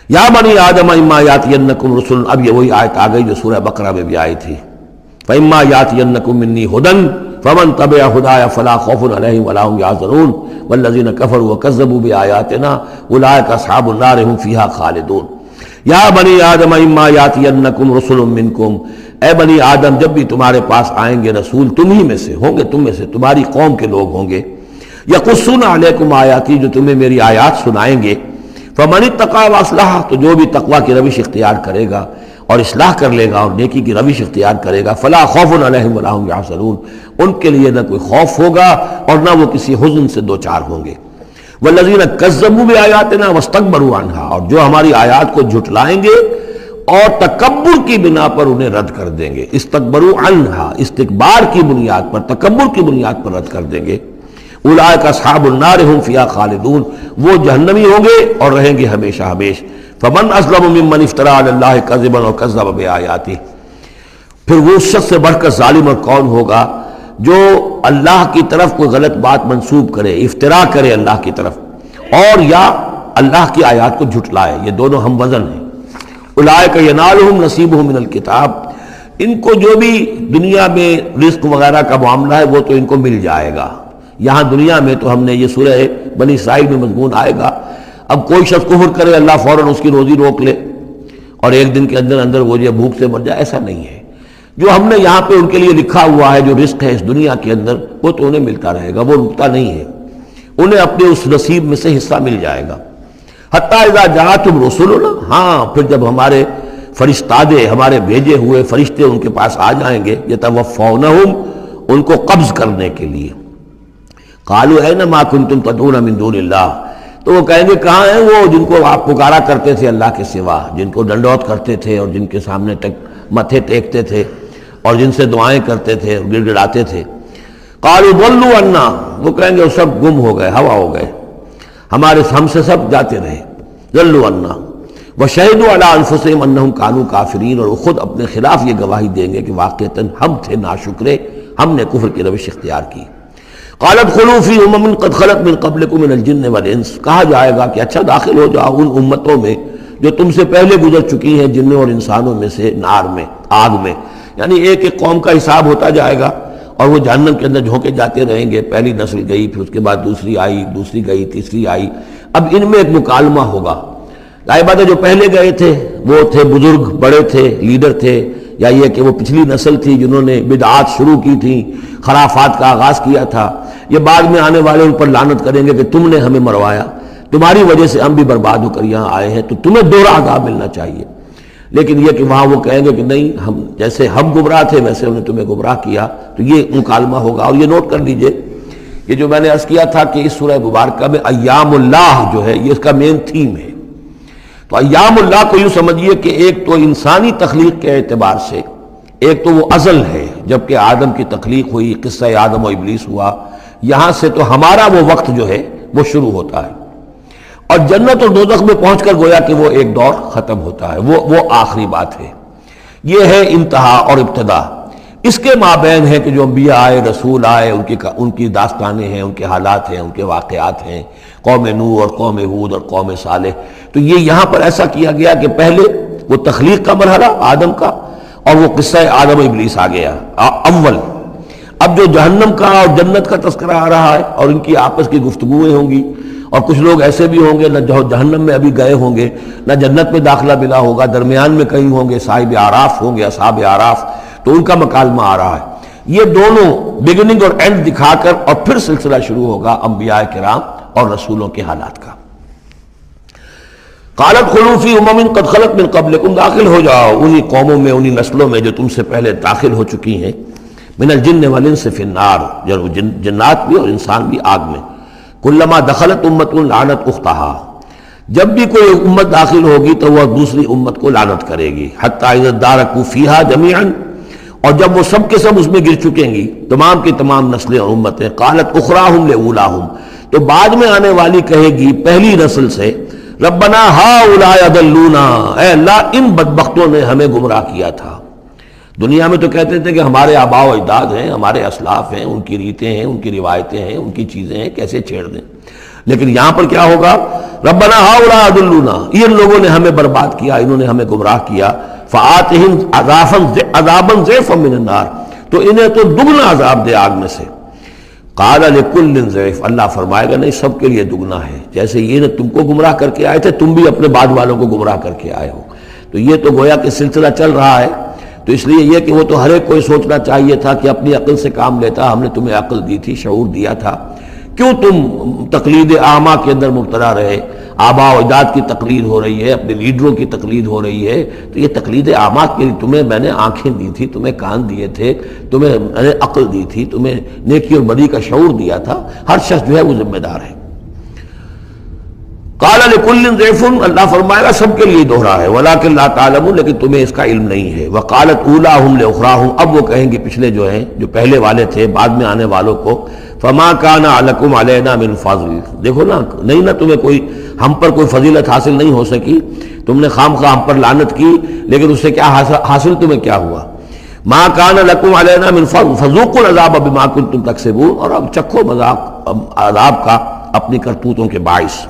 یا بنی آدم اما یاتینکم رسل، اب یہ وہی آیت آ گئی جو سورہ بقرہ میں بھی آئی تھی، فاما یاتینکم منی ھدی فمن تبع ھدایا فلا خوف علیہم ولا هم یحزنون والذین کفروا وکذبوا بآیاتنا اولئک اصحاب النار هم فیہا خالدون۔ یا بنی آدم اما یاتینکم رسل منکم، اے بنی آدم جب بھی تمہارے پاس آئیں گے رسول تم ہی میں سے ہوں گے، تم میں سے تمہاری قوم کے لوگ ہوں گے، یقصون علیکم آیاتی، جو تمہیں میری آیات سنائیں گے، فمن اتقی واصلح، تو جو بھی تقوی کی روش اختیار کرے گا اور اصلاح کر لے گا اور نیکی کی روش اختیار کرے گا، فلا خوف علیہم ولا هم یحزنون، ان کے لیے نہ کوئی خوف ہوگا اور نہ وہ کسی حزن سے دوچار ہوں گے۔ والذین کذبوا بآیاتنا واستکبروا عنہا، اور جو ہماری آیات کو جھٹلائیں گے اور تکبر کی بنا پر انہیں رد کر دیں گے، استکبروا عنہا، استکبار کی بنیاد پر، تکبر کی بنیاد پر رد کر دیں گے، اولئک اصحاب النار هم فیہا خالدون، وہ جہنمی ہوں گے اور رہیں گے ہمیشہ ہمیش۔ فمن اظلم ممن افتری علی اللہ کذبا وکذب بآیاتہ، پھر وہ اس شخص سے بڑھ کر ظالم اور کون ہوگا جو اللہ کی طرف کوئی غلط بات منسوب کرے، افترا کرے اللہ کی طرف، اور یا اللہ کی آیات کو جھٹلائے، یہ دونوں ہم وزن ہیں۔ اولئک ینالہم نصیبہم من الکتاب، ان کو جو بھی دنیا میں رزق وغیرہ کا معاملہ ہے وہ تو ان کو مل جائے گا۔ یہاں دنیا میں تو ہم نے یہ سورہ بنی اسرائیل میں مضمون آئے گا، اب کوئی شخص کفر کرے اللہ فوراً اس کی روزی روک لے اور ایک دن کے اندر اندر وہ یہ بھوک سے مر جائے، ایسا نہیں ہے۔ جو ہم نے یہاں پہ ان کے لیے لکھا ہوا ہے جو رزق ہے اس دنیا کے اندر وہ تو انہیں ملتا رہے گا، وہ رکتا نہیں ہے، انہیں اپنے اس نصیب میں سے حصہ مل جائے گا۔ حتیٰ اذا جاءتہم رسلنا، ہاں پھر جب ہمارے فرشتادے، ہمارے بھیجے ہوئے فرشتے ان کے پاس آ جائیں گے، یتوفونہم، ان کو قبض کرنے کے لیے، قالوا این ما کنتم تدعون من دون اللہ، تو وہ کہیں گے کہاں ہیں وہ جن کو آپ پکارا کرتے تھے اللہ کے سوا، جن کو ڈنڈوت کرتے تھے اور جن کے سامنے متھے ٹیکتے تھے اور جن سے دعائیں کرتے تھے اور گڑ گڑاتے تھے۔ قالوا ضلوا عنا، وہ کہیں گے وہ سب گم ہو گئے، ہوا ہو گئے، ہم سے سب جاتے رہے، ضلوا عنا وشہدوا علی انفسہم انہم کانوا کافرین، اور وہ خود اپنے خلاف یہ گواہی دیں گے کہ واقعتاً ہم تھے ناشکرے، ہم نے کفر کی روش اختیار کی۔ قالت خلوا فی امم قد خلت من قبلکم من الجن والانس، کہا جائے گا کہ اچھا داخل ہو جاؤ ان امتوں میں جو تم سے پہلے گزر چکی ہیں جنوں اور انسانوں میں سے، نار میں، آگ میں، یعنی ایک ایک قوم کا حساب ہوتا جائے گا اور وہ جہنم کے اندر جھونکے جاتے رہیں گے، پہلی نسل گئی، پھر اس کے بعد دوسری آئی، دوسری گئی، تیسری آئی، اب ان میں ایک مکالمہ ہوگا۔ ظاہر بات ہے جو پہلے گئے تھے وہ تھے بزرگ، بڑے تھے، لیڈر تھے، یا یہ کہ وہ پچھلی نسل تھی جنہوں نے بدعات شروع کی تھیں، خرافات کا آغاز کیا تھا، یہ بعد میں آنے والے ان پر لعنت کریں گے کہ تم نے ہمیں مروایا، تمہاری وجہ سے ہم بھی برباد ہو کر یہاں آئے ہیں، تو تمہیں دوہرا عذاب ملنا چاہیے۔ لیکن یہ کہ وہاں وہ کہیں گے کہ نہیں، ہم جیسے ہم گمراہ تھے ویسے انہوں نے تمہیں گمراہ کیا، تو یہ مکالمہ ہوگا۔ اور یہ نوٹ کر لیجئے، یہ جو میں نے عرض کیا تھا کہ اس سورہ مبارکہ میں ایام اللہ جو ہے یہ اس کا مین تھیم ہے، تو ایام اللہ کو یوں سمجھیے کہ ایک تو انسانی تخلیق کے اعتبار سے، ایک تو وہ ازل ہے جبکہ آدم کی تخلیق ہوئی، قصہ آدم و ابلیس ہوا، یہاں سے تو ہمارا وہ وقت جو ہے وہ شروع ہوتا ہے، اور جنت اور دوزخ میں پہنچ کر گویا کہ وہ ایک دور ختم ہوتا ہے، وہ آخری بات ہے۔ یہ ہے انتہا اور ابتدا۔ اس کے مابین ہے کہ جو انبیاء آئے، رسول آئے، ان کی داستانیں ہیں، ان کے حالات ہیں، ان کے واقعات ہیں، قوم نوح اور قوم ہود اور قوم صالح۔ تو یہ یہاں پر ایسا کیا گیا کہ پہلے وہ تخلیق کا مرحلہ آدم کا، اور وہ قصہ آدم و ابلیس آ گیا اول۔ اب جو جہنم کا اور جنت کا تذکرہ آ رہا ہے اور ان کی آپس کی گفتگویں ہوں گی، اور کچھ لوگ ایسے بھی ہوں گے نہ جو جہنم میں ابھی گئے ہوں گے، نہ جنت میں داخلہ ملا ہوگا، درمیان میں کہیں ہوں گے، صاحب اعراف ہوں گے، اصحاب اعراف، تو ان کا مکالمہ آ رہا ہے۔ یہ دونوں بگننگ اور اینڈ دکھا کر اور پھر سلسلہ شروع ہوگا انبیاء کرام اور رسولوں کے حالات کا۔ قالت خلوا فی امم قد خلت من قبلکم، داخل ہو جاؤ انہی قوموں میں، انہی نسلوں میں جو تم سے پہلے داخل ہو چکی ہیں، من الجن والانس فی النار، جنات بھی اور انسان بھی آگ میں، کلما دخلت امت لعنت اختہا، جب بھی کوئی امت داخل ہوگی تو وہ دوسری امت کو لعنت کرے گی، حتی اذا ادارکوا فیہا جمیعا، اور جب وہ سب کے سب اس میں گر چکیں گی، تمام کی تمام نسلیں اور امتیں، قالت اخراہم لاولاہم، تو بعد میں آنے والی کہے گی پہلی نسل سے، ربنا ہؤلاء اضلونا، اے اللہ ان بدبختوں نے ہمیں گمراہ کیا تھا۔ دنیا میں تو کہتے تھے کہ ہمارے آباء و اجداد ہیں، ہمارے اسلاف ہیں، ان کی ریتیں ہیں، ان کی روایتیں ہیں، ان کی چیزیں ہیں، کیسے چھیڑ دیں۔ لیکن یہاں پر کیا ہوگا؟ ربنا ہؤلاء اضلونا، ان لوگوں نے ہمیں برباد کیا، انہوں نے ہمیں گمراہ کیا، فآتہم عذابا ضعفا من النار، تو انہیں تو دگنا عذاب دے آگ میں سے۔ قال لکل ضعف، اللہ فرمائے گا نہیں، سب کے لیے دگنا ہے، جیسے یہ نے تم کو گمراہ کر کے آئے تھے، تم بھی اپنے بعد والوں کو گمراہ کر کے آئے ہو۔ تو یہ تو گویا کہ سلسلہ چل رہا ہے، تو اس لیے یہ کہ وہ تو ہر ایک کو سوچنا چاہیے تھا کہ اپنی عقل سے کام لیتا، ہم نے تمہیں عقل دی تھی، شعور دیا تھا، کیوں تم تقلید اعمیٰ کے اندر مبتلا رہے؟ آباء و اجداد کی تقلید ہو رہی ہے، اپنے لیڈروں کی تقلید ہو رہی ہے، تو یہ تقلید اعمیٰ کے لیے تمہیں میں نے آنکھیں دی تھی، تمہیں کان دیے تھے، تمہیں میں نے عقل دی تھی، تمہیں نیکی اور بدی کا شعور دیا تھا، ہر شخص جو ہے وہ ذمہ دار ہے۔ قال لکل ضعف، اللہ فرمائے گا سب کے لیے دوہرا ہے، ولکن لا تعلمون، لیکن تمہیں اس کا علم نہیں ہے۔ وقالت اولاہم لاخراہم، اب وہ کہیں گے پچھلے جو ہیں، جو پہلے والے تھے، بعد میں آنے والوں کو، فما کان لکم علینا من فضل، دیکھو نا، نہیں نا تمہیں کوئی، ہم پر کوئی فضیلت حاصل نہیں ہو سکی، تم نے خام خواہ ہم پر لعنت کی، لیکن اس سے کیا حاصل تمہیں کیا ہوا؟ ما کان لکم علینا من فضل فذوقوا العذاب بما کنتم تکسبون، اور اب چکھو مذاق عذاب کا اپنی کرتوتوں کے باعث۔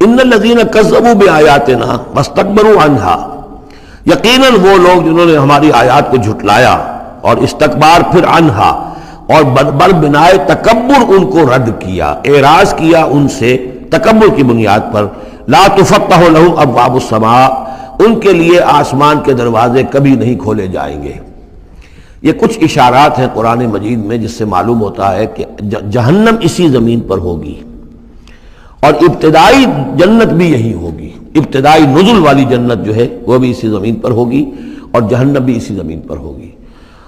ان الذین کذبوا بآیاتنا واستکبروا عنہا، یقیناً وہ لوگ جنہوں نے ہماری آیات کو جھٹلایا اور استکبار پھر عنہا، اور بر بنائے تکبر ان کو رد کیا، اعراض کیا ان سے تکبر کی بنیاد پر، لا تفتح لهم ابواب السماء، ان کے لیے آسمان کے دروازے کبھی نہیں کھولے جائیں گے۔ یہ کچھ اشارات ہیں قرآن مجید میں جس سے معلوم ہوتا ہے کہ جہنم اسی زمین پر ہوگی، اور ابتدائی جنت بھی یہی ہوگی، ابتدائی نزل والی جنت جو ہے وہ بھی اسی زمین پر ہوگی، اور جہنم بھی اسی زمین پر ہوگی۔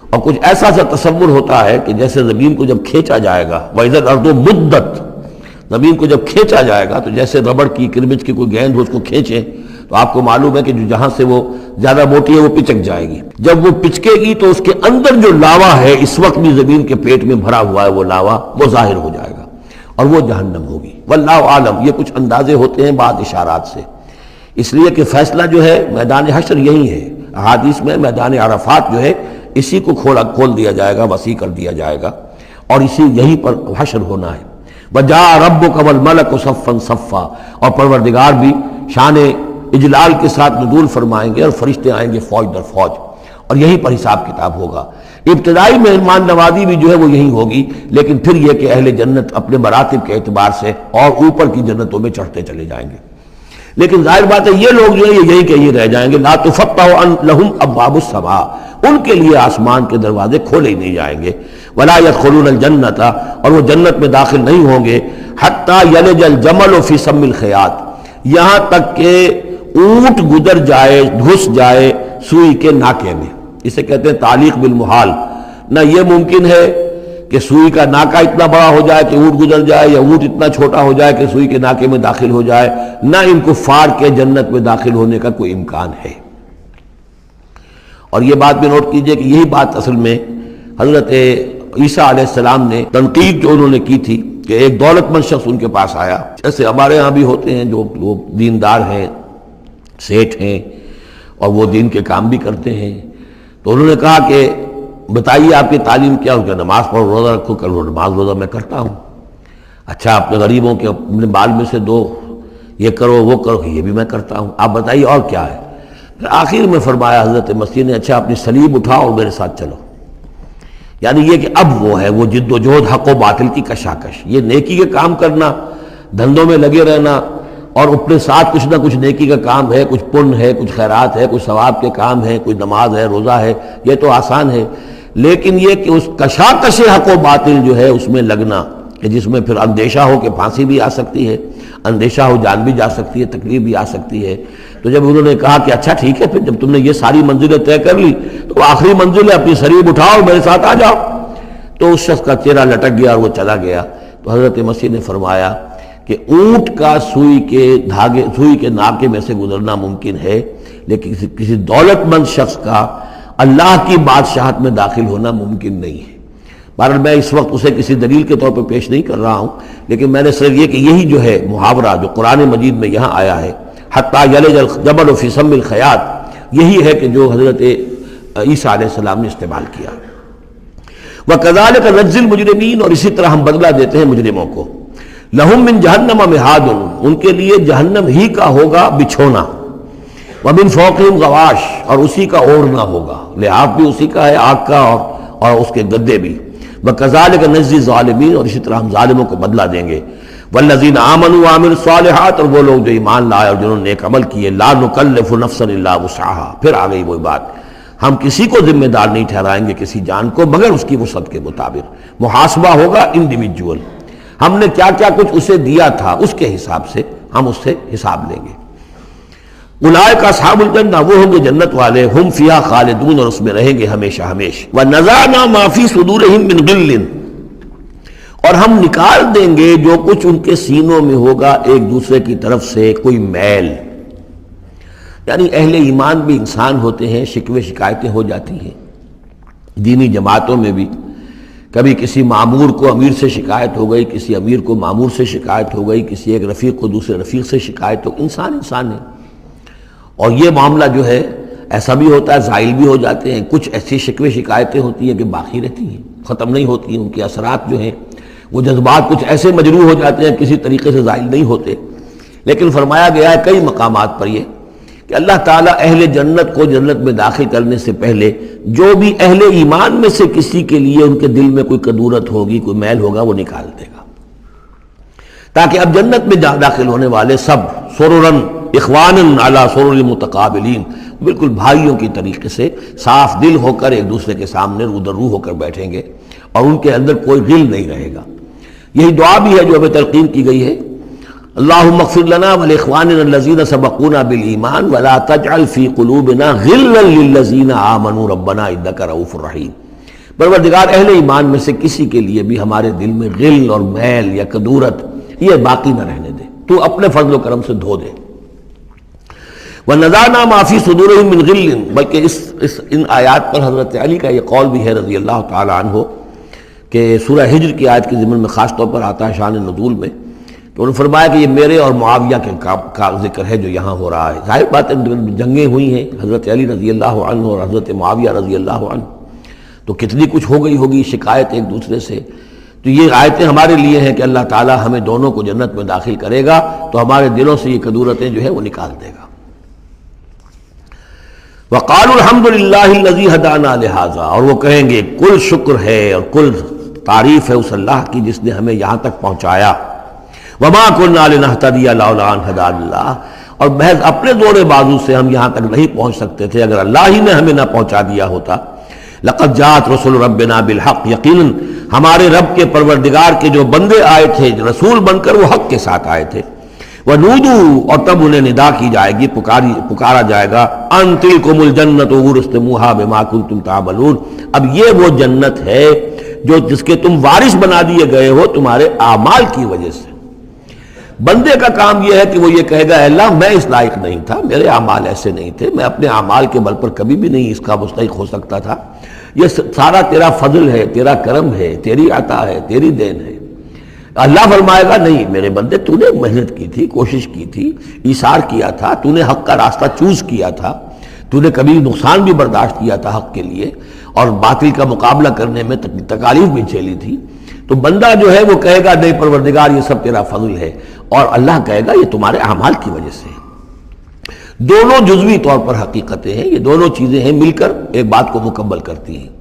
اور کچھ ایسا سا تصور ہوتا ہے کہ جیسے زمین کو جب کھینچا جائے گا، وَإِذَا الْأَرْضُ مُدَّتْ، زمین کو جب کھینچا جائے گا تو جیسے ربڑ کی کرمچ کی کوئی گیند ہو اس کو کھینچے، تو آپ کو معلوم ہے کہ جو جہاں سے وہ زیادہ موٹی ہے وہ پچک جائے گی، جب وہ پچکے گی تو اس کے اندر جو لاوا ہے اس وقت بھی زمین کے پیٹ میں بھرا ہوا ہے، وہ لاوا وہ ظاہر ہو جائے گا، اور وہ جہنم ہوگی۔ واللہ عالم، یہ کچھ اندازے ہوتے ہیں بعض اشارات سے، اس لیے کہ فیصلہ جو ہے میدان حشر یہی ہے، احادیث میں میدان عرفات جو ہے اسی کو کھول دیا جائے گا، وسیع کر دیا جائے گا، اور اسی یہیں پر حشر ہونا ہے۔ وَجَاءَ رَبُّكَ وَالْمَلَكُ صَفًّا صَفًّا، اور پروردگار بھی شان اجلال کے ساتھ نزول فرمائیں گے، اور فرشتے آئیں گے فوج در فوج، اور یہیں پر حساب کتاب ہوگا۔ ابتدائی مہمان نوازی بھی جو ہے وہ یہی ہوگی، لیکن پھر یہ کہ اہل جنت اپنے مراتب کے اعتبار سے اور اوپر کی جنتوں میں چڑھتے چلے جائیں گے، لیکن ظاہر بات ہے یہ لوگ جو ہے یہ یہی کہ یہ رہ جائیں گے۔ لا تفتح لهم ابواب السماء، ان کے لیے آسمان کے دروازے کھولے ہی نہیں جائیں گے۔ ولا يدخلون الجنت، اور وہ جنت میں داخل نہیں ہوں گے، حتی یلج الجمل فی سم الخیاط، یہاں تک کہ اونٹ گزر جائے، گھس جائے سوئی کے ناکے میں۔ اسے کہتے ہیں تعلیق بالمحال، نہ یہ ممکن ہے کہ سوئی کا ناکا اتنا بڑا ہو جائے کہ اونٹ گزر جائے، یا اونٹ اتنا چھوٹا ہو جائے کہ سوئی کے ناکے میں داخل ہو جائے، نہ ان کفار کے جنت میں داخل ہونے کا کوئی امکان ہے۔ اور یہ بات بھی نوٹ کیجئے کہ یہی بات اصل میں حضرت عیسیٰ علیہ السلام نے تنقید جو انہوں نے کی تھی کہ ایک دولت مند شخص ان کے پاس آیا، جیسے ہمارے ہاں بھی ہوتے ہیں جو لوگ دیندار ہیں، سیٹھ ہیں، اور وہ دین کے کام بھی کرتے ہیں، تو انہوں نے کہا کہ بتائیے آپ کی تعلیم کیا ہو؟ کہ نماز پڑھو، روزہ رکھو۔ کرو، نماز روزہ میں کرتا ہوں۔ اچھا، اپنے غریبوں کے اپنے مال میں سے دو، یہ کرو وہ کرو، یہ بھی میں کرتا ہوں، آپ بتائیے اور کیا ہے؟ پھر آخر میں فرمایا حضرت مسیح نے، اچھا اپنی صلیب اٹھاؤ اور میرے ساتھ چلو۔ یعنی یہ کہ اب وہ ہے وہ جد و جہد، حق و باطل کی کشاکش، یہ نیکی کے کام کرنا، دھندوں میں لگے رہنا، اور اپنے ساتھ کچھ نہ کچھ نیکی کا کام ہے، کچھ پن ہے، کچھ خیرات ہے، کچھ ثواب کے کام ہے، کوئی نماز ہے، روزہ ہے، یہ تو آسان ہے، لیکن یہ کہ اس کشاکش حق و باطل جو ہے اس میں لگنا، کہ جس میں پھر اندیشہ ہو کہ پھانسی بھی آ سکتی ہے، اندیشہ ہو جان بھی جا سکتی ہے، تکلیف بھی آ سکتی ہے۔ تو جب انہوں نے کہا کہ اچھا ٹھیک ہے، پھر جب تم نے یہ ساری منزلیں طے کر لی تو آخری منزل ہے اپنی صلیب اٹھاؤ میرے ساتھ آ جاؤ۔ تو اس شخص کا چہرہ لٹک گیا اور وہ چلا گیا۔ تو حضرت مسیح نے فرمایا کہ اونٹ کا سوئی کے ناکے میں سے گزرنا ممکن ہے، لیکن کسی دولت مند شخص کا اللہ کی بادشاہت میں داخل ہونا ممکن نہیں ہے۔ بہرحال میں اس وقت اسے کسی دلیل کے طور پہ پیش نہیں کر رہا ہوں، لیکن میں نے صرف یہ کہ یہی جو ہے محاورہ جو قرآن مجید میں یہاں آیا ہے، حتیٰ یلج الجمل فی سم الخیاط، یہی ہے کہ جو حضرت عیسیٰ علیہ السلام نے استعمال کیا۔ وَكَذَلِكَ نَجْزِي الْمُجْرِمِينَ، اور اسی طرح ہم بدلہ دیتے ہیں مجرموں کو۔ لہم من جہنم مہاد، ان کے لیے جہنم ہی کا ہوگا بچھونا، ومن فوقہم غواش، اور اسی کا اوڑھنا ہوگا، لحاف بھی اسی کا ہے آگ کا، اور اس کے گدے بھی، وَكَذَلِكَ نَجْزِي الظَّالِمِينَ، اور اسی طرح ہم ظالموں کو بدلہ دیں گے، وَالَّذِينَ آمَنُوا وَعَمِلُوا الصَّالِحَاتِ، اور وہ لوگ جو ایمان لائے اور جنہوں نے نیک عمل کیے، لَا نُكَلِّفُ نَفْسًا إِلَّا وُسْعَهَا، پھر آ گئی وہی بات، ہم کسی کو ذمہ دار نہیں ٹھہرائیں گے کسی جان کو مگر اس کی وسعت کے مطابق، محاسبہ ہوگا انڈیویجول، ہم نے کیا کیا کچھ اسے دیا تھا اس کے حساب سے ہم اس سے حساب لیں گے۔ اولئک اصحاب الجنہ، وہ ہوں گے جنت والے، ہم فیہا خالدون، اور اس میں رہیں گے ہمیشہ ہمیشہ، وَنَزَعْنَا مَا فِي صُدُورِهِم مِّن غِلٍّ، اور ہم نکال دیں گے جو کچھ ان کے سینوں میں ہوگا ایک دوسرے کی طرف سے کوئی میل، یعنی اہل ایمان بھی انسان ہوتے ہیں، شکوے شکایتیں ہو جاتی ہیں، دینی جماعتوں میں بھی کبھی کسی معمور کو امیر سے شکایت ہو گئی، کسی امیر کو معمور سے شکایت ہو گئی، کسی ایک رفیق کو دوسرے رفیق سے شکایت ہو، انسان ہے، اور یہ معاملہ جو ہے ایسا بھی ہوتا ہے، زائل بھی ہو جاتے ہیں، کچھ ایسی شکوے شکایتیں ہوتی ہیں کہ باقی رہتی ہیں، ختم نہیں ہوتی ہیں، ان کے اثرات جو ہیں وہ جذبات کچھ ایسے مجروح ہو جاتے ہیں کسی طریقے سے زائل نہیں ہوتے، لیکن فرمایا گیا ہے کئی مقامات پر یہ کہ اللہ تعالیٰ اہل جنت کو جنت میں داخل کرنے سے پہلے جو بھی اہل ایمان میں سے کسی کے لیے ان کے دل میں کوئی کدورت ہوگی، کوئی میل ہوگا، وہ نکال دے گا، تاکہ اب جنت میں داخل ہونے والے سب سررن اخوانن علی سرر متقابلین، بالکل بھائیوں کی طریقے سے صاف دل ہو کر ایک دوسرے کے سامنے رو در رو ہو کر بیٹھیں گے، اور ان کے اندر کوئی غل نہیں رہے گا۔ یہی دعا بھی ہے جو ہمیں تلقین کی گئی ہے، اللہم اغفر لنا ولاخواننا الذین سبقونا بالایمان ولا تجعل فی قلوبنا غلا للذین آمنوا ربنا انک رؤوف رحیم، پروردگار اہل ایمان میں سے کسی کے لیے بھی ہمارے دل میں غل اور میل یا کدورت یہ باقی نہ رہنے دے، تو اپنے فضل و کرم سے دھو دے۔ وَنَزَعْنَا مَا فِي صُدُورِهِم مِّن غِلٍّ، بلکہ ان آیات پر حضرت علی کا یہ قول بھی ہے رضی اللہ تعالی عنہ کہ سورہ ہجر کی آیت کے ضمن میں خاص طور پر آتا ہے شان نزول میں، تو انہوں نے فرمایا کہ یہ میرے اور معاویہ کے کا ذکر ہے جو یہاں ہو رہا ہے، ظاہر بات ہے جنگیں ہوئی ہیں حضرت علی رضی اللہ عنہ اور حضرت معاویہ رضی اللہ عنہ، تو کتنی کچھ ہو گئی ہوگی شکایت ایک دوسرے سے، تو یہ آیتیں ہمارے لیے ہیں کہ اللہ تعالیٰ ہمیں دونوں کو جنت میں داخل کرے گا تو ہمارے دلوں سے یہ کدورتیں جو ہے وہ نکال دے گا۔ وَقَالُوا الْحَمْدُ لِلَّهِ الَّذِي هَدَانَا لِهَذَا، اور وہ کہیں گے کل شکر ہے اور کل تعریف ہے اس اللہ کی جس نے ہمیں یہاں تک پہنچایا، وَمَا كُنَّا لِنَهْتَدِيَ لَوْلَا أَنْ هَدَانَا اللَّهُ، اور محض اپنے زور بازو سے ہم یہاں تک نہیں پہنچ سکتے تھے اگر اللہ ہی نے ہمیں نہ پہنچا دیا ہوتا۔ لَقَدْ جَاءَتْ رُسُلُ رَبِّنَا بِالْحَقِّ، یقیناً ہمارے رب کے پروردگار کے جو بندے آئے تھے رسول بن کر وہ حق کے ساتھ آئے تھے، وَنُودُوا، اور تب انہیں ندا کی جائے گی، پکارا جائے گا، أَن تِلْكُمُ الْجَنَّةُ أُورِثْتُمُوهَا بِمَا كُنتُمْ تَعْمَلُونَ، اب یہ وہ جنت ہے جو جس کے تم وارث بنا دیے گئے ہو تمہارے اعمال کی وجہ سے۔ بندے کا کام یہ ہے کہ وہ یہ کہے گا اے اللہ میں اس لائق نہیں تھا، میرے اعمال ایسے نہیں تھے، میں اپنے اعمال کے بل پر کبھی بھی نہیں اس کا مستحق ہو سکتا تھا، یہ سارا تیرا فضل ہے، تیرا کرم ہے، تیری عطا ہے، تیری دین ہے۔ اللہ فرمائے گا نہیں میرے بندے، تو نے محنت کی تھی، کوشش کی تھی، ایثار کیا تھا، تو نے حق کا راستہ چوز کیا تھا، تو نے کبھی نقصان بھی برداشت کیا تھا حق کے لیے، اور باطل کا مقابلہ کرنے میں تکالیف بھی جھیلی تھی، تو بندہ جو ہے وہ کہے گا نہیں پروردگار یہ سب تیرا فضل ہے، اور اللہ کہے گا یہ تمہارے اعمال کی وجہ سے۔ دونوں جزوی طور پر حقیقتیں ہیں، یہ دونوں چیزیں ہیں مل کر ایک بات کو مکمل کرتی ہیں۔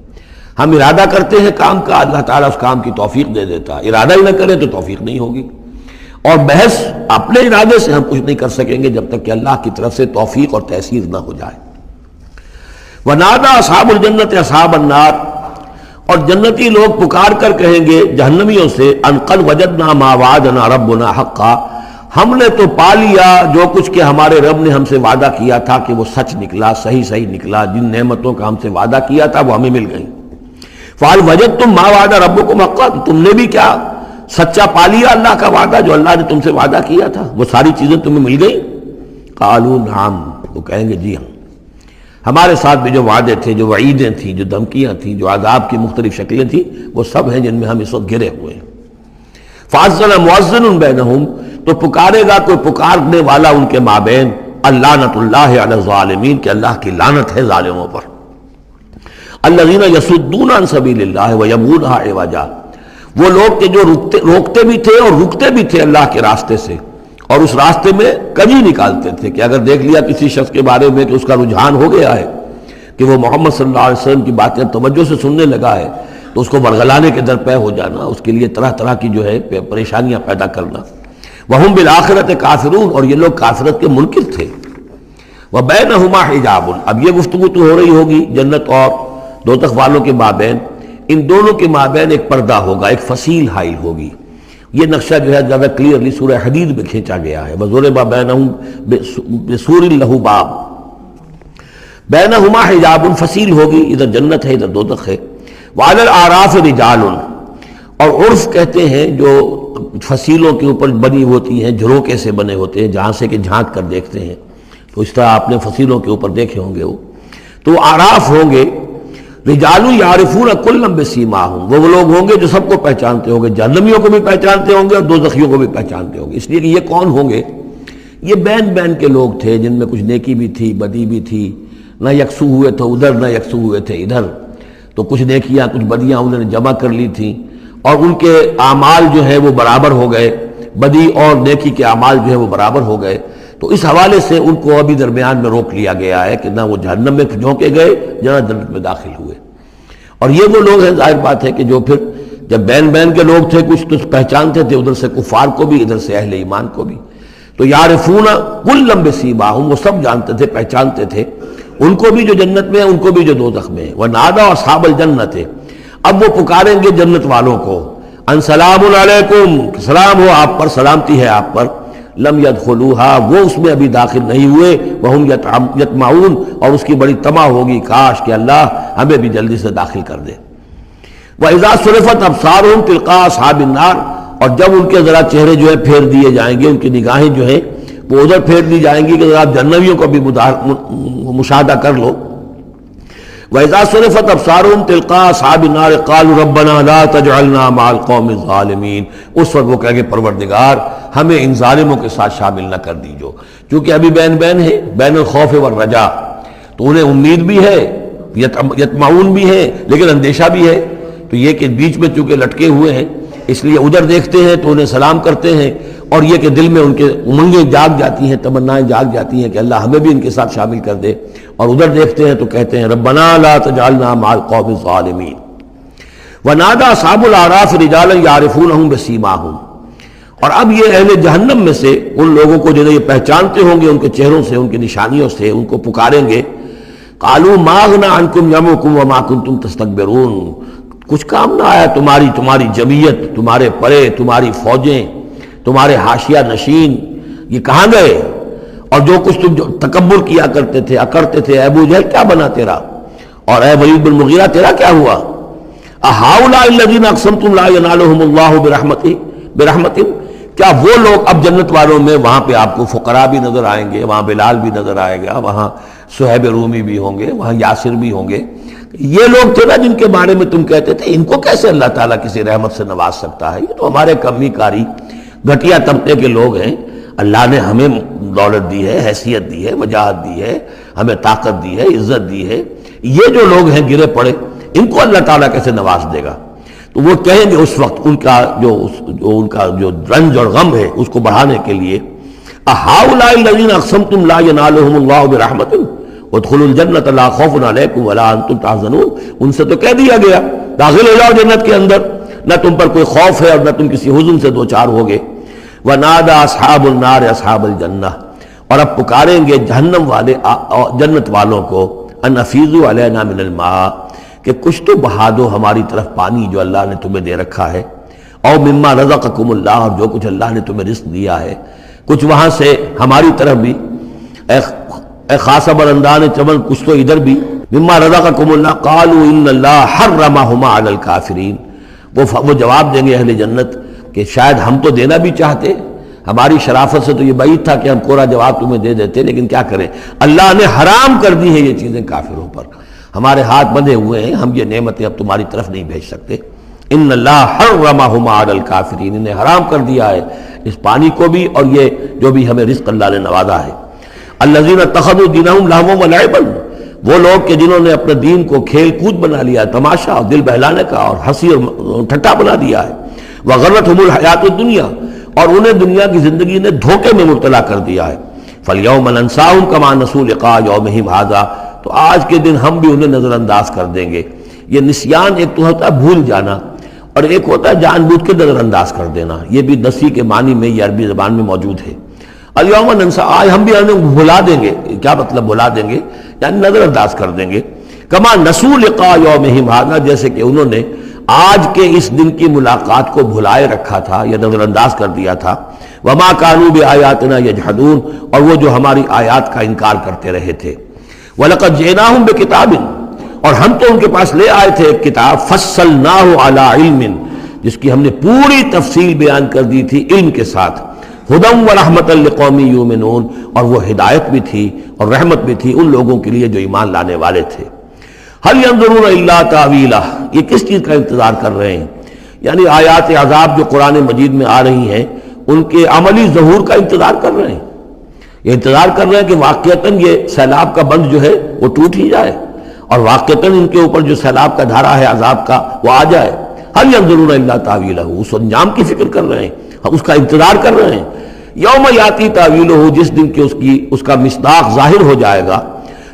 ہم ارادہ کرتے ہیں کام کا، اللہ تعالیٰ اس کام کی توفیق دے دیتا ہے، ارادہ ہی نہ کریں تو توفیق نہیں ہوگی، اور محض اپنے ارادے سے ہم کچھ نہیں کر سکیں گے جب تک کہ اللہ کی طرف سے توفیق اور تحصیل نہ ہو جائے۔ وَنَادَىٰ أَصْحَابُ الْجَنَّةِ أَصْحَابَ النَّارِ، اور جنتی لوگ پکار کر کہیں گے جہنمیوں سے، أَن قَدْ وَجَدْنَا مَا وَعَدَنَا رَبُّنَا حَقًّا، ہم نے تو پا لیا جو کچھ کہ ہمارے رب نے ہم سے وعدہ کیا تھا کہ وہ سچ نکلا، صحیح نکلا، جن نعمتوں کا ہم سے وعدہ کیا تھا وہ ہمیں مل گئیں۔ فَهَلْ وَجَدْتُم مَّا وَعَدَ رَبُّكُمْ حَقًّا، تم نے بھی کیا سچا پا لیا اللہ کا وعدہ جو اللہ نے تم سے وعدہ کیا تھا، وہ ساری چیزیں تمہیں مل گئیں؟ قالوا نعم، وہ کہیں گے جی ہاں، ہمارے ساتھ بھی جو وعدے تھے، جو وعیدیں تھیں، جو دھمکیاں تھیں، جو عذاب کی مختلف شکلیں تھیں، وہ سب ہیں جن میں ہم اس وقت گرے ہوئے ہیں۔ فَأَذَّنَ مُؤَذِّنٌ بَيْنَهُمْ، تو پکارے گا کوئی پکارنے والا ان کے مابین، اللعنۃ اللہ علی الظالمین، کہ اللہ کی لعنت ہے ظالموں پر، الذین یصدون عن سبیل اللہ ویبغونها عوجا، وہ لوگ کہ جو روکتے بھی تھے اور رکتے بھی تھے اللہ کے راستے سے، اور اس راستے میں کجی نکالتے تھے کہ اگر دیکھ لیا کسی شخص کے بارے میں کہ اس کا رجحان ہو گیا ہے کہ وہ محمد صلی اللہ علیہ وسلم کی باتیں توجہ سے سننے لگا ہے، تو اس کو برگلانے کے درپے ہو جانا، اس کے لیے طرح طرح کی جو ہے پریشانیاں پیدا کرنا۔ وَهُمْ بِالْآخِرَةِ كَافِرُونَ، اور یہ لوگ کافرت کے منکر تھے۔ وَبَيْنَهُمَا حِجَابٌ، اب یہ گفتگو تو ہو رہی ہوگی جنت اور دوزخ والوں کے مابین، ان دونوں کے مابین ایک پردہ ہوگا، ایک فصیل حائل ہوگی۔ یہ نقشہ جو ہے زیادہ کلیئرلی سورہ حدید میں کھینچا گیا ہے، وَضُرِبَ بَيْنَهُمْ بِسُورٍ لَهُ بَابٌ، بَيْنَهُمَا حِجَابٌ، فصیل ہوگی، ادھر جنت ہے ادھر دوزخ ہے۔ وَعَلَى الْأَعْرَافِ رِجَالٌ، اور عرف کہتے ہیں جو فصیلوں کے اوپر بنی ہوتی ہیں، جھروکے سے بنے ہوتے ہیں، جہاں سے کہ جھانک کر دیکھتے ہیں، تو اس طرح آپ نے فصیلوں کے اوپر دیکھے ہوں گے، تو اعراف ہوں گے۔ رجال یعرفون کلا بسیماہم، وہ لوگ ہوں گے جو سب کو پہچانتے ہوں گے، جہنمیوں کو بھی پہچانتے ہوں گے اور دوزخیوں کو بھی پہچانتے ہوں گے۔ اس لیے کہ یہ کون ہوں گے؟ یہ بین بین کے لوگ تھے جن میں کچھ نیکی بھی تھی، بدی بھی تھی، نہ یکسو ہوئے تھے ادھر نہ یکسو ہوئے تھے ادھر، تو کچھ نیکیاں کچھ بدیاں انہوں نے جمع کر لی تھیں، اور ان کے اعمال جو ہے وہ برابر ہو گئے، بدی اور نیکی کے اعمال جو ہے وہ برابر ہو گئے۔ تو اس حوالے سے ان کو ابھی درمیان میں روک لیا گیا ہے کہ نہ وہ جہنم میں جھونکے گئے نہ جنت میں داخل ہوئے۔ اور یہ وہ لوگ ہیں، ظاہر بات ہے کہ جو پھر جب بین بین کے لوگ تھے، کچھ تو پہچانتے تھے ادھر سے کفار کو بھی ادھر سے اہل ایمان کو بھی، تو یعرفون کلا بسیماہم، وہ سب جانتے تھے پہچانتے تھے، ان کو بھی جو جنت میں ہے ان کو بھی جو دوزخ میں ہے۔ ونادوا اصحاب الجنت، اب وہ پکاریں گے جنت والوں کو، ان سلام علیکم، سلام ہو آپ پر، سلامتی ہے آپ پر، لم يدخلوها، وہ اس میں ابھی داخل نہیں ہوئے، وہم یطمعون، اور اس کی بڑی طمع ہوگی کاش کہ اللہ ہمیں بھی جلدی سے داخل کر دے۔ وَإِذَا صُرِفَتْ أَبْصَارُهُمْ تِلْقَاءَ أَصْحَابِ النَّارِ، اور جب ان کے ذرا چہرے جو ہے پھیر دیے جائیں گے، ان کی نگاہیں جو ہیں وہ ادھر پھیر دی جائیں گی کہ ذرا جہنمیوں کو بھی مشاہدہ کر لو۔ وَإِذَا صُرِفَتْ أَبْصَارُهُمْ تِلْقَاءَ أَصْحَابِ النَّارِ قَالُوا رَبَّنَا لَا تَجْعَلْنَا مَعَ الْقَوْمِ الظَّالِمِينَ، اس وقت وہ کہیں گے پروردگار ہمیں ان ظالموں کے ساتھ شامل نہ کر دیجو، کیونکہ ابھی بین بین ہے، بین الخوف والرجا، تو انہیں امید بھی ہے، یطمعون بھی ہے، لیکن اندیشہ بھی ہے، تو یہ کہ بیچ میں چونکہ لٹکے ہوئے ہیں اس لیے ادھر دیکھتے ہیں تو انہیں سلام کرتے ہیں، اور یہ کہ دل میں ان کے امنگیں جاگ جاتی ہیں، تمنائیں جاگ جاتی ہیں کہ اللہ ہمیں بھی ان کے ساتھ شامل کر دے، اور ادھر دیکھتے ہیں تو کہتے ہیں ربنا لا تجعلنا مع القوم الظالمین۔ ونادى اصحاب الاعراف رجالا يعرفونهم بسیماہم، اور اب یہ اہل جہنم میں سے ان لوگوں کو جنہیں یہ پہچانتے ہوں گے ان کے چہروں سے، ان کی نشانیوں سے، ان کو پکاریں گے، قالوا ما اغنى عنكم جمعكم وما كنتم تستكبرون، کچھ کام نہ آیا تمہاری جمعیت، تمہارے پرے، تمہاری فوجیں، تمہارے حاشیہ نشین، یہ کہاں گئے؟ اور جو کچھ تم جو تکبر کیا کرتے تھے، اکڑتے تھے، اے ابو جہل کیا بنا تیرا، اور اے ولید بن مغیرہ تیرا کیا ہوا؟ اہؤلاء الذین اقسمتم لا ینالهم اللہ برحمتہ، کیا وہ لوگ اب جنت والوں میں وہاں پہ آپ کو فقراء بھی نظر آئیں گے، وہاں بلال بھی نظر آئے گا، وہاں صہیب رومی بھی ہوں گے، وہاں یاسر بھی ہوں گے، یہ لوگ تھے نا جن کے بارے میں تم کہتے تھے ان کو کیسے اللہ تعالیٰ کسی رحمت سے نواز سکتا ہے، یہ تو ہمارے کمی کاری گھٹیا طبقے کے لوگ ہیں، اللہ نے ہمیں دولت دی ہے، حیثیت دی ہے، وجاہت دی ہے، ہمیں طاقت دی ہے، عزت دی ہے، یہ جو لوگ ہیں گرے پڑے ان کو اللہ تعالیٰ کیسے نواز دے گا؟ تو وہ کہیں گے اس وقت ان کا جو رنج اور غم ہے اس کو بڑھانے کے لیے، اہؤلاء الذین اقسمتم لا ینالهم اللہ برحمتہ وادخلوا الجنۃ لا خوف علیکم ولا انتم تحزنون، ان سے تو کہہ دیا گیا داخل ہو جاؤ جنت کے اندر، نہ تم پر کوئی خوف ہے اور نہ تم کسی حزن سے دوچار ہوگے۔ ونادى اصحاب النار اصحاب الجنہ، اور اب پکاریں گے جہنم والے جنت والوں کو، ان افیضوا علینا من الماء، کہ کچھ تو بہا دو ہماری طرف پانی جو اللہ نے تمہیں دے رکھا ہے، او مما رزقکم اللہ، اور جو کچھ اللہ نے تمہیں رزق دیا ہے کچھ وہاں سے ہماری طرف بھی، اے خاصہ برندان چمن کچھ تو ادھر بھی، مما رزقکم اللہ، قالوا ان اللہ حرمہما علی الکافرین، وہ جواب دیں گے اہل جنت کہ شاید ہم تو دینا بھی چاہتے، ہماری شرافت سے تو یہ بعید تھا کہ ہم کوڑا جواب تمہیں دے دیتے، لیکن کیا کریں، اللہ نے حرام کر دی ہے یہ چیزیں کافروں پر، ہمارے ہاتھ بندھے ہوئے ہیں، ہم یہ نعمتیں اب تمہاری طرف نہیں بھیج سکتے۔ ان اللہ حرمہما علی الکافرین، انہیں حرام کر دیا ہے اس پانی کو بھی اور یہ جو بھی ہمیں رزق اللہ نے نوازا ہے۔ الذین اتخذوا دینہم لہوا ولعبا، وہ لوگ کہ جنہوں نے اپنے دین کو کھیل کود بنا لیا، تماشا اور دل بہلانے کا اور ہنسی اور ٹھٹا بنا دیا ہے۔ وغرتہم الحیات الدنیا، اور انہیں دنیا کی زندگی نے دھوکے میں مبتلا کر دیا ہے. فَالْيَوْمَ نَنْسَاهُمْ كَمَا نَسُوا لِقَاءَ يَوْمِهِمْ هَذَا، تو آج کے دن ہم بھی انہیں نظر انداز کر دیں گے. یہ نسیان ایک تو ہوتا ہے بھول جانا، اور ایک ہوتا ہے جان بوجھ کے نظر انداز کر دینا. یہ بھی نسی کے معنی میں یہ عربی زبان میں موجود ہے. الیوم ننسا، آج ہم بھی انہیں بھلا دیں گے. کیا مطلب بھلا دیں گے؟ یعنی نظر انداز کر دیں گے. کما نسوا لقاء یومہم ھذا، جیسے کہ انہوں نے آج کے اس دن کی ملاقات کو بھلائے رکھا تھا یا نظر انداز کر دیا تھا. وما كانوا بآیاتنا یجحدون، اور وہ جو ہماری آیات کا انکار کرتے رہے تھے. وَلَقَدْ جِئْنَاهُمْ بِكِتَابٍ، اور ہم تو ان کے پاس لے آئے تھے ایک کتاب، فَصَّلْنَاهُ عَلَىٰ عِلْمٍ، جس کی ہم نے پوری تفصیل بیان کر دی تھی علم کے ساتھ. ہدی ورحمۃ لقوم یؤمنون، اور وہ ہدایت بھی تھی اور رحمت بھی تھی ان لوگوں کے لیے جو ایمان لانے والے تھے. هل ينظرون الا تاویلہ، یہ کس چیز کا انتظار کر رہے ہیں؟ یعنی آیات عذاب جو قرآن مجید میں آ رہی ہیں ان کے عملی ظہور کا انتظار کر رہے ہیں. یہ انتظار کر رہے ہیں کہ واقعتاً یہ سیلاب کا بند جو ہے وہ ٹوٹ ہی جائے، اور واقعتاً ان کے اوپر جو سیلاب کا دھارا ہے عذاب کا وہ آ جائے. هل ينظرون الا تاویلہ، اس انجام کی فکر کر رہے ہیں، اس کا انتظار کر رہے ہیں. یوم یاتی تاویلہ، جس دن کہ اس کا مصداق ظاہر ہو جائے گا.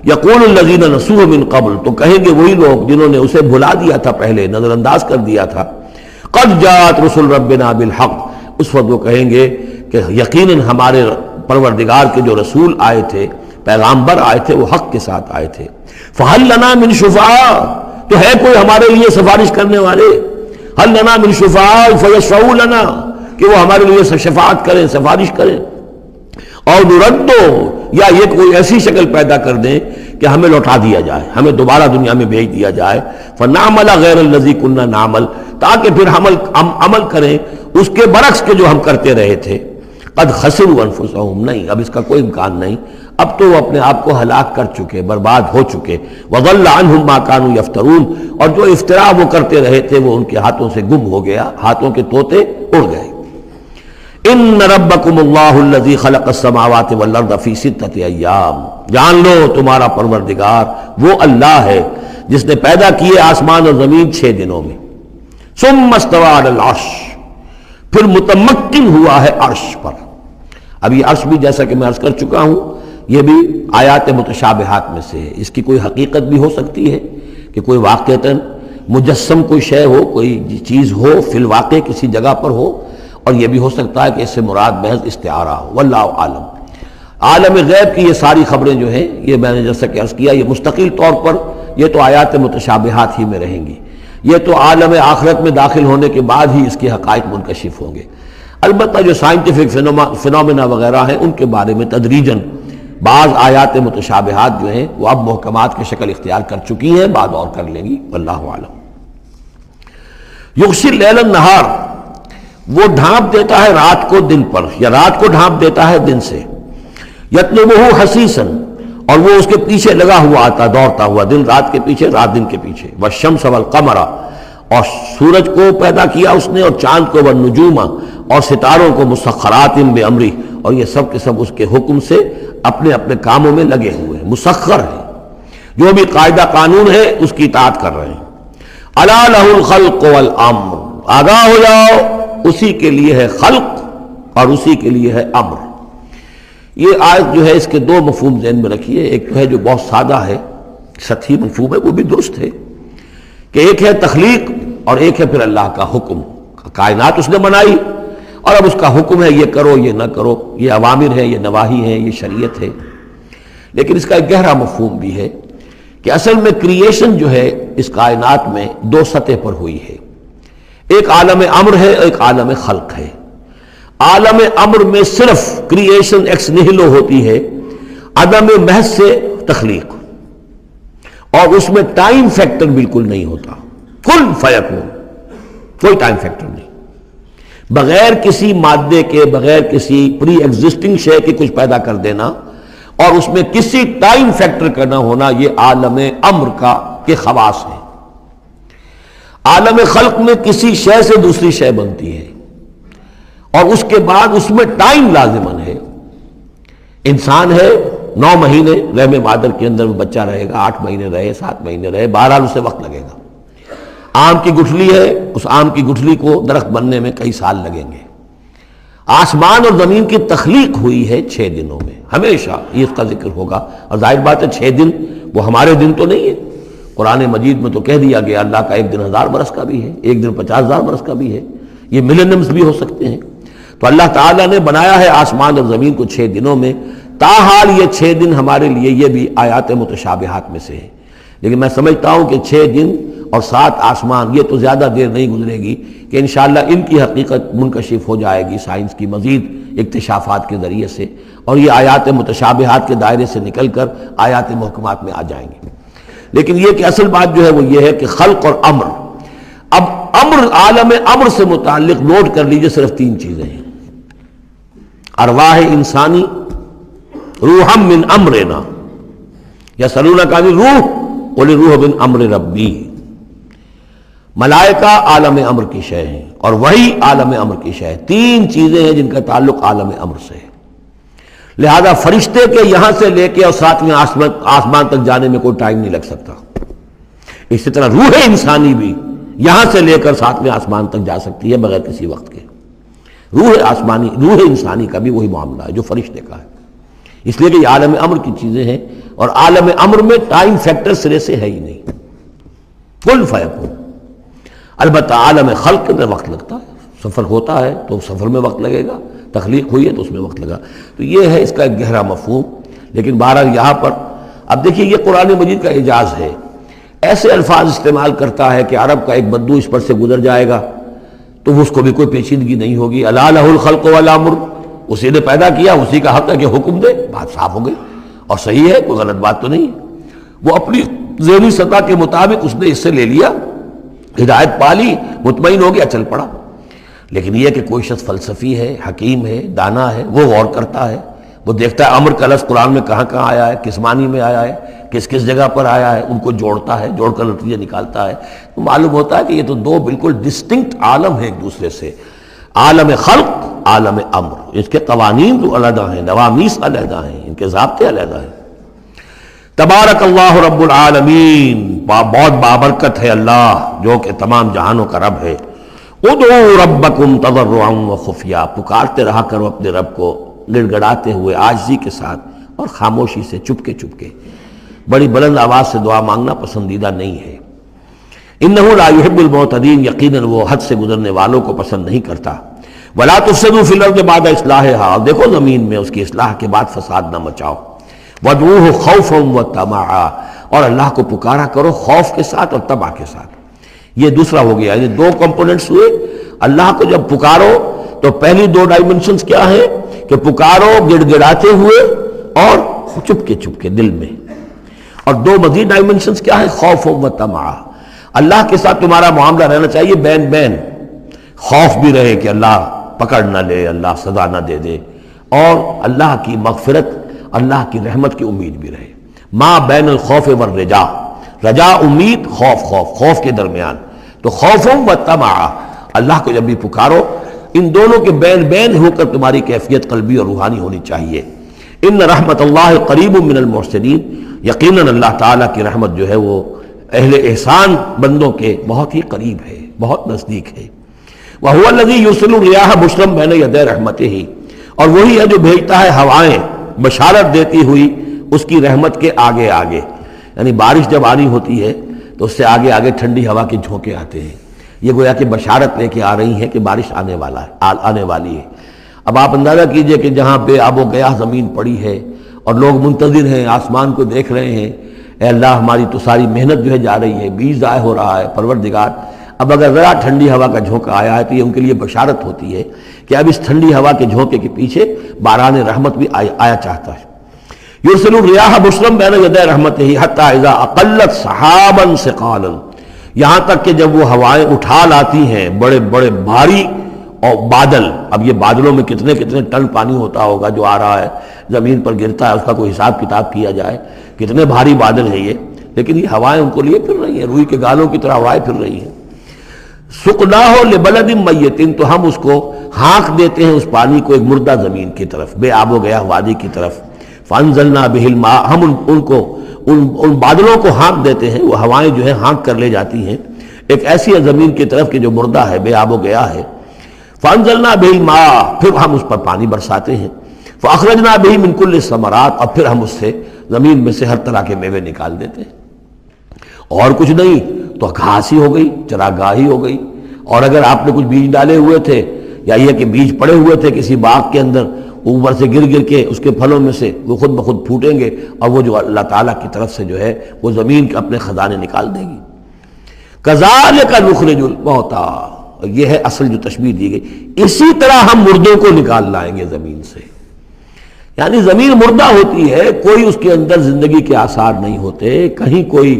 یقول الذین نسوہ من قبل، تو کہیں گے وہی لوگ جنہوں نے اسے بھلا دیا تھا، پہلے نظر انداز کر دیا تھا. قد جاءت رسل ربنا بالحق، اس وقت وہ کہیں گے کہ یقیناً ہمارے پروردگار کے جو رسول آئے تھے، پیغامبر آئے تھے، وہ حق کے ساتھ آئے تھے. فہل لنا من شفعاء، تو ہے کوئی ہمارے لیے سفارش کرنے والے؟ هل لنا من شفعاء فیشفعوا لنا، کہ وہ ہمارے لیے شفاعت کریں، سفارش کریں. اور نردو، یا یہ کوئی ایسی شکل پیدا کر دیں کہ ہمیں لوٹا دیا جائے، ہمیں دوبارہ دنیا میں بھیج دیا جائے. فنعمل غیر الذی کنا نعمل، تاکہ پھر ہم عمل کریں اس کے برعکس کے جو ہم کرتے رہے تھے. قد خسروا انفسهم، نہیں اب اس کا کوئی امکان نہیں، اب تو وہ اپنے آپ کو ہلاک کر چکے، برباد ہو چکے. وضل عنہم ما كانوا یفترون، اور جو افتراء وہ کرتے رہے تھے وہ ان کے ہاتھوں سے گم ہو گیا، ہاتھوں کے طوطے اڑ گئے. ان ربکم اللہ الذی خلق السماوات والارض فی ستۃ ایام، جان لو تمہارا پروردگار وہ اللہ ہے جس نے پیدا کیے آسمان اور زمین 6 دنوں میں. ثم استوى علی العرش، پھر متمکن ہوا ہے عرش پر. اب یہ عرش بھی جیسا کہ میں عرض کر چکا ہوں یہ بھی آیات متشابہات میں سے ہے. اس کی کوئی حقیقت بھی ہو سکتی ہے کہ کوئی واقعتاً مجسم کوئی شے ہو، کوئی چیز ہو فی الواقع کسی جگہ پر ہو، اور یہ بھی ہو سکتا ہے کہ اس سے مراد محض استعارہ ہو. واللہ عالم. عالم غیب کی یہ ساری خبریں جو ہیں، یہ میں نے جیسا کہ عرض کیا یہ مستقل طور پر یہ تو آیات متشابہات ہی میں رہیں گی. یہ تو عالم آخرت میں داخل ہونے کے بعد ہی اس کے حقائق منکشف ہوں گے. البتہ جو سائنٹیفک فنومینا وغیرہ ہیں ان کے بارے میں تدریجاً بعض آیات متشابہات جو ہیں وہ اب محکمات کی شکل اختیار کر چکی ہیں، بعد اور کر لیں گی. واللہ عالم. یغشی اللیل النہار، وہ ڈھانپ دیتا ہے رات کو دن پر، یا رات کو ڈھانپ دیتا ہے دن سے. یطلبہ حثیثا، اور وہ اس کے پیچھے لگا ہوا آتا، دوڑتا ہوا، دن رات کے پیچھے، رات دن کے پیچھے. والشمس والقمر، اور سورج کو پیدا کیا اس نے اور چاند کو، والنجوم، اور ستاروں کو، مسخرات بامرہ، اور یہ سب کے سب اس کے حکم سے اپنے اپنے کاموں میں لگے ہوئے ہیں، مسخر ہیں، جو بھی قاعدہ قانون ہے اس کی اطاعت کر رہے ہیں. الا لہ الخلق والامر، آگاہ ہو جاؤ اسی کے لیے ہے خلق اور اسی کے لیے ہے امر. یہ آیت جو ہے اس کے 2 مفہوم ذہن میں رکھیے. ایک تو ہے جو بہت سادہ ہے، سطحی مفہوم ہے، وہ بھی درست ہے کہ ایک ہے تخلیق اور ایک ہے پھر اللہ کا حکم. کائنات اس نے بنائی اور اب اس کا حکم ہے یہ کرو یہ نہ کرو، یہ اوامر ہے، یہ نواہی ہے، یہ شریعت ہے. لیکن اس کا ایک گہرا مفہوم بھی ہے کہ اصل میں کریشن جو ہے اس کائنات میں 2 سطح پر ہوئی ہے. ایک عالم امر ہے، ایک عالم خلق ہے. عالم امر میں صرف کریشن ایکس نیہلو ہوتی ہے، عدم محض سے تخلیق، اور اس میں ٹائم فیکٹر بالکل نہیں ہوتا. کن فیکون، کوئی ٹائم فیکٹر نہیں. بغیر کسی مادے کے، بغیر کسی پری ایگزسٹنگ شے کے کچھ پیدا کر دینا اور اس میں کسی ٹائم فیکٹر کا نہ ہونا، یہ عالم امر کے خواص ہے. عالم خلق میں کسی شے سے دوسری شے بنتی ہے اور اس کے بعد اس میں ٹائم لازمن ہے. انسان ہے 9 مہینے رحم مادر کے اندر وہ بچہ رہے گا، 8 مہینے رہے، 7 مہینے رہے، بہرحال اسے وقت لگے گا. آم کی گٹھلی ہے، اس آم کی گٹھلی کو درخت بننے میں کئی سال لگیں گے۔ آسمان اور زمین کی تخلیق ہوئی ہے 6 دنوں میں، ہمیشہ یہ اس کا ذکر ہوگا، اور ظاہر بات ہے 6 دن وہ ہمارے دن تو نہیں ہے، قرآن مجید میں تو کہہ دیا گیا اللہ کا ایک دن 1000 برس کا بھی ہے، ایک دن 50,000 برس کا بھی ہے، یہ ملینمز بھی ہو سکتے ہیں۔ تو اللہ تعالیٰ نے بنایا ہے آسمان اور زمین کو 6 دنوں میں، تاحال یہ 6 دن ہمارے لیے یہ بھی آیات متشابہات میں سے ہے، لیکن میں سمجھتا ہوں کہ 6 دن اور 7 آسمان یہ تو زیادہ دیر نہیں گزرے گی کہ انشاءاللہ ان کی حقیقت منکشف ہو جائے گی سائنس کی مزید اکتشافات کے ذریعے سے، اور یہ آیات متشابہات کے دائرے سے نکل کر آیات محکمات میں آ جائیں گے۔ لیکن یہ کہ اصل بات جو ہے وہ یہ ہے کہ خلق اور امر، اب امر، عالم امر سے متعلق نوٹ کر لیجئے صرف 3 چیزیں ہیں: ارواح انسانی، روحم من امرنا، یسألونک عن الروح قل الروح من امر ربی، ملائکہ عالم امر کی شے ہیں اور وہی عالم امر کی شے ہے۔ 3 چیزیں ہیں جن کا تعلق عالم امر سے ہے، لہذا فرشتے کے یہاں سے لے کے اور 7ویں آسمان تک جانے میں کوئی ٹائم نہیں لگ سکتا۔ اسی طرح روح انسانی بھی یہاں سے لے کر 7ویں آسمان تک جا سکتی ہے بغیر کسی وقت کے۔ روح انسانی کا بھی وہی معاملہ ہے جو فرشتے کا ہے، اس لیے کہ یہ عالم امر کی چیزیں ہیں، اور عالم امر میں ٹائم فیکٹر سرے سے ہے ہی نہیں، کن فیکون۔ البتہ عالم خلق میں وقت لگتا ہے، سفر ہوتا ہے تو سفر میں وقت لگے گا، تخلیق ہوئی ہے تو اس میں وقت لگا، تو یہ ہے اس کا ایک گہرا مفہوم۔ لیکن بہرحال یہاں پر اب دیکھیے یہ قرآن مجید کا اعجاز ہے، ایسے الفاظ استعمال کرتا ہے کہ عرب کا ایک بدو اس پر سے گزر جائے گا تو اس کو بھی کوئی پیچیدگی نہیں ہوگی۔ الا لہ الخلق والامر، اسی نے پیدا کیا، اسی کا حق ہے کہ حکم دے، بات صاف ہو گئی اور صحیح ہے، کوئی غلط بات تو نہیں ہے۔ وہ اپنی ذہنی سطح کے مطابق اس نے اس سے لے لیا، ہدایت پالی، مطمئن ہو گیا، چل پڑا۔ لیکن یہ کہ کوئی شخص فلسفی ہے، حکیم ہے، دانا ہے، وہ غور کرتا ہے، وہ دیکھتا ہے امر کا لفظ قرآن میں کہاں کہاں آیا ہے، کس معنی میں آیا ہے، کس کس جگہ پر آیا ہے، ان کو جوڑتا ہے، جوڑ کر نتیجہ نکالتا ہے، تو معلوم ہوتا ہے کہ یہ تو 2 بالکل ڈسٹنکٹ عالم ہیں ایک دوسرے سے، عالم خلق، عالم امر۔ اس کے قوانین تو علیحدہ ہیں، نوامیس علیحدہ ہیں، ان کے ضابطے علیحدہ ہیں۔ تبارک اللہ رب العالمین، بہت بابرکت ہے اللہ جو کہ تمام جہانوں کا رب ہے۔ ادعوا ربکم تضرعا وخفیا، پکارتے رہا کرو اپنے رب کو گڑ گڑاتے ہوئے، عاجزی کے ساتھ اور خاموشی سے، چپکے چپکے۔ بڑی بلند آواز سے دعا مانگنا پسندیدہ نہیں ہے۔ انہ لا یحب المعتدین، یقیناً وہ حد سے گزرنے والوں کو پسند نہیں کرتا۔ ولا تفسدوا فی الارض بعد اصلاحها، اور دیکھو زمین میں اس کی اصلاح کے بعد فساد نہ مچاؤ۔ وادعوہ خوفا وطمعا، اور اللہ کو پکارا کرو خوف کے ساتھ اور طمع کے ساتھ۔ یہ دوسرا ہو گیا، یہ 2 کمپوننٹس ہوئے۔ اللہ کو جب پکارو تو پہلی 2 ڈائمنشنز کیا ہیں کہ پکارو گڑ گڑاتے ہوئے اور چپکے چپکے دل میں، اور 2 مزید ڈائمنشنز کیا ہیں، خوف و طمع۔ اللہ کے ساتھ تمہارا معاملہ رہنا چاہیے بین بین، خوف بھی رہے کہ اللہ پکڑ نہ لے، اللہ سزا نہ دے دے، اور اللہ کی مغفرت، اللہ کی رحمت کی امید بھی رہے۔ ما بین الخوف والرجا، رجا امید، خوف خوف کے درمیان، تو خوف و طمع، اللہ کو جب بھی پکارو ان دونوں کے بین بین ہو کر تمہاری کیفیت قلبی اور روحانی ہونی چاہیے۔ ان رحمت اللہ قریب من المحسنین، یقیناً اللہ تعالیٰ کی رحمت جو ہے وہ اہل احسان بندوں کے بہت ہی قریب ہے، بہت نزدیک ہے۔ وَهُوَ الَّذِي يُرْسِلُ الرِّيَاحَ بُشْرًا بَيْنَ يَدَيْ رَحْمَتِهِ، اور وہی ہے جو بھیجتا ہے ہوائیں بشارت دیتی ہوئی اس کی رحمت کے آگے آگے، یعنی بارش جب آنی ہوتی ہے تو اس سے آگے آگے ٹھنڈی ہوا کے جھونکے آتے ہیں، یہ گویا کہ بشارت لے کے آ رہی ہے کہ بارش آنے والی ہے۔ اب آپ اندازہ کیجئے کہ جہاں بے آب و گیاہ زمین پڑی ہے اور لوگ منتظر ہیں، آسمان کو دیکھ رہے ہیں، اے اللہ ہماری تو ساری محنت جو ہے جا رہی ہے، بیج ضائع ہو رہا ہے، پروردگار اب اگر ذرا ٹھنڈی ہوا کا جھونکا آیا ہے تو یہ ان کے لیے بشارت ہوتی ہے کہ اب اس ٹھنڈی ہوا کے جھونکے کے پیچھے باران رحمت بھی آیا چاہتا ہے۔ یرسل الریاح بشرا بین یدی رحمتہ حتی اذا اقلت سحابا ثقالا، یہاں تک کہ جب وہ ہوائیں اٹھا لاتی ہیں بڑے بڑے بھاری اور بادل، اب یہ بادلوں میں کتنے کتنے ٹن پانی ہوتا ہوگا جو آ رہا ہے زمین پر گرتا ہے، اس کا کوئی حساب کتاب کیا جائے کتنے بھاری بادل ہیں یہ، لیکن یہ ہوائیں ان کو لیے پھر رہی ہیں، روئی کے گالوں کی طرح ہوائیں پھر رہی ہیں۔ سقناہ لبلد میت، تو ہم اس کو ہانک دیتے ہیں اس پانی کو ایک مردہ زمین کی طرف، بے آب و گیا وادی کی طرف۔ فانزلنا بہ الماء، ہم ان بادلوں کو ہانک دیتے ہیں، وہ ہوائیں جو ہیں ہانک کر لے جاتی ہیں ایک ایسی زمین کی طرف کہ جو مردہ ہے، بے آب و گیا ہے. فانزلنا به الماء، پھر ہم اس پر پانی برساتے ہیں. فاخرجنا به من كل الثمرات، اور پھر ہم اس سے زمین میں سے ہر طرح کے میوے نکال دیتے ہیں. اور کچھ نہیں تو گھاس ہی ہو گئی، چراگاہی ہو گئی. اور اگر آپ نے کچھ بیج ڈالے ہوئے تھے یا یہ کہ بیج پڑے ہوئے تھے کسی باغ کے اندر، اوپر سے گر گر کے اس کے پھلوں میں سے وہ خود بخود پھوٹیں گے، اور وہ جو اللہ تعالیٰ کی طرف سے جو ہے وہ زمین کے اپنے خزانے نکال دے گی. کذالک نخرج الموتیٰ، یہ ہے اصل جو تشبیہ دی گئی. اسی طرح ہم مردوں کو نکال لائیں گے زمین سے. یعنی زمین مردہ ہوتی ہے، کوئی اس کے اندر زندگی کے آثار نہیں ہوتے، کہیں کوئی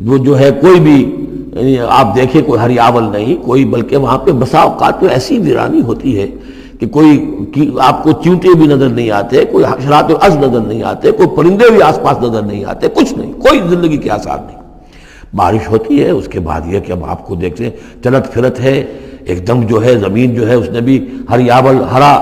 وہ جو ہے کوئی بھی آپ دیکھیں کوئی ہریاول نہیں کوئی، بلکہ وہاں پہ بسا اوقات تو ایسی ویرانی ہوتی ہے کہ کوئی آپ کو چیونٹے بھی نظر نہیں آتے، کوئی حشرات از نظر نہیں آتے، کوئی پرندے بھی آس پاس نظر نہیں آتے، کچھ نہیں، کوئی زندگی کے آثار نہیں. بارش ہوتی ہے، اس کے بعد یہ کہ اب آپ کو دیکھتے ہیں چلت پھرت ہے، ایک دم جو ہے زمین جو ہے اس نے بھی ہریاول ہرا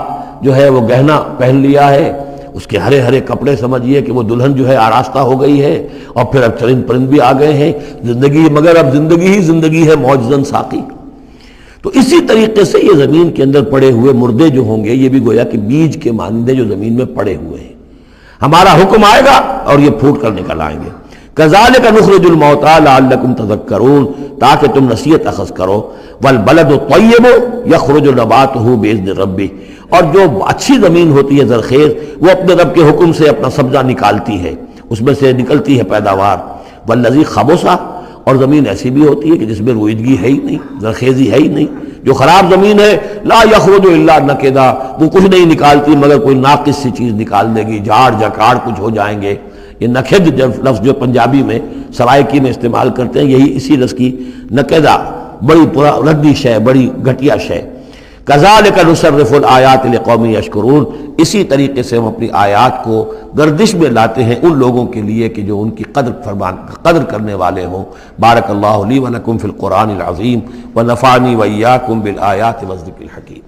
جو ہے وہ گہنا پہن لیا ہے، اس کے ہرے ہرے کپڑے سمجھیے کہ وہ دلہن جو ہے آراستہ ہو گئی ہے. اور پھر اب چرند پرند بھی آ گئے ہیں، زندگی، مگر اب زندگی ہی زندگی ہے معجزاً ساقی. تو اسی طریقے سے یہ زمین کے اندر پڑے ہوئے مردے جو ہوں گے، یہ بھی گویا کہ بیج کے مانندے جو زمین میں پڑے ہوئے ہیں، ہمارا حکم آئے گا اور یہ پھوٹ کر نکل آئیں گے. کذالک نخرج الموتیٰ لعلکم تذکرون، تاکہ تم نصیحت اخذ کرو. والبلد الطیب یخرج نباتہ باذن ربہ، اور جو اچھی زمین ہوتی ہے زرخیز، وہ اپنے رب کے حکم سے اپنا سبزہ نکالتی ہے، اس میں سے نکلتی ہے پیداوار. والذی خبث، اور زمین ایسی بھی ہوتی ہے کہ جس میں روئیدگی ہے ہی نہیں، زرخیزی ہے ہی نہیں. جو خراب زمین ہے لا یخرج الا نکدا، وہ کچھ نہیں نکالتی مگر کوئی ناقص سی چیز نکال دے گی، جھاڑ جھکاڑ کچھ ہو جائیں گے. یہ نکد لفظ جو پنجابی میں سرائکی میں استعمال کرتے ہیں، یہی اسی لفظ کی نکدہ، بڑی پورا ردی شے، بڑی گھٹیا شے. کذالک نصرف الآیات لقوم یشکرون، اسی طریقے سے ہم اپنی آیات کو گردش میں لاتے ہیں ان لوگوں کے لیے کہ جو ان کی قدر کرنے والے ہوں. بارک اللہ لی ولکم فی القرآن العظیم ونفعنی وإیاکم بالآیات والذکر الحکیم.